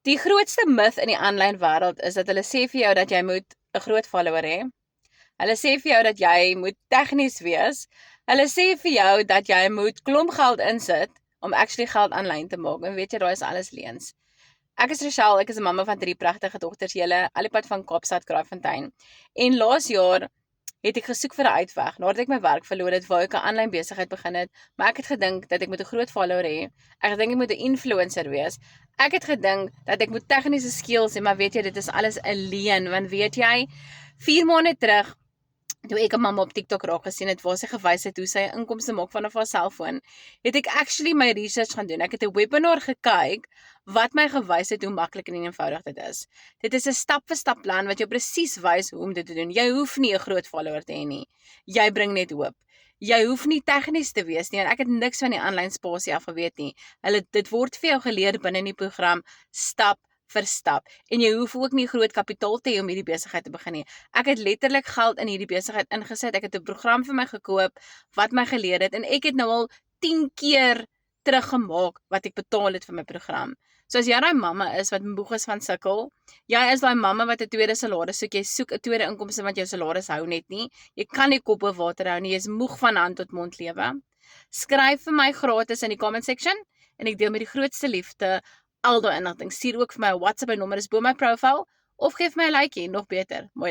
Die grootste myth in die aanlyn wêreld is dat hulle sê vir jou dat jy moet 'n groot follower hê. Hulle sê vir jou dat jy moet tegnies wees. Hulle sê vir jou dat jy moet klomp geld insit om actually geld aanlyn te maak. En weet jy, daai is alles leuns. Ek is Rochelle, ek is 'n mamma van 3 pragtige dogters, julle alipad van Kaapstad Kraaifontein. En laas jaar het ek gesoek vir 'n uitweg. Nadat ek my werk verloor het, wou ek 'n aanlyn besigheid begin het, maar ek het gedink dat ek moet 'n groot follower hê. Ek het gedink ek moet 'n influencer wees. Ek het gedink dat ek moet tegniese skills hê, maar weet jy, dit is alles 'n leuen, want weet jy, 4 maande terug toe ek 'n mamma op TikTok raak gesien het waar sy gewys het hoe sy 'n inkomste maak vanaf haar selfoon, het ek actually my research gaan doen. Ek het 'n webinar gekyk wat my gewys het hoe maklik en eenvoudig dit is. Dit is 'n stap-vir-stap plan wat jou presies wys hoe om dit te doen. Jy hoef nie 'n groot follower te hê nie. Jy bring net hoop. Jy hoef nie tegnies te wees nie, en ek het niks van die aanlyn spasie af geweet nie. Dit word vir jou geleer binne in die program stap vir stap. En jy hoef ook nie groot kapitaal te hê om hierdie besigheid te begin nie. Ek het letterlik geld in hierdie besigheid ingesit. Ek het 'n program vir my gekoop wat my geleer het, en ek het nou al 10 keer teruggemaak wat ek betaal het vir my program. So as jy daai mamma is wat moeg is van sukkel, jy is daai mamma wat 'n tweede salaris soek, jy soek 'n tweede inkomste want jou salaris hou net nie. Jy kan nie kop bo water hou nie, jy is moeg van hand tot mond lewe. Skryf vir my gratis in die comment section en ek deel met die grootste liefde al daai inligting. Stuur ook vir my 'n WhatsApp nommer is bo my profile of geef my 'n likeie, nog beter. Mooi dag.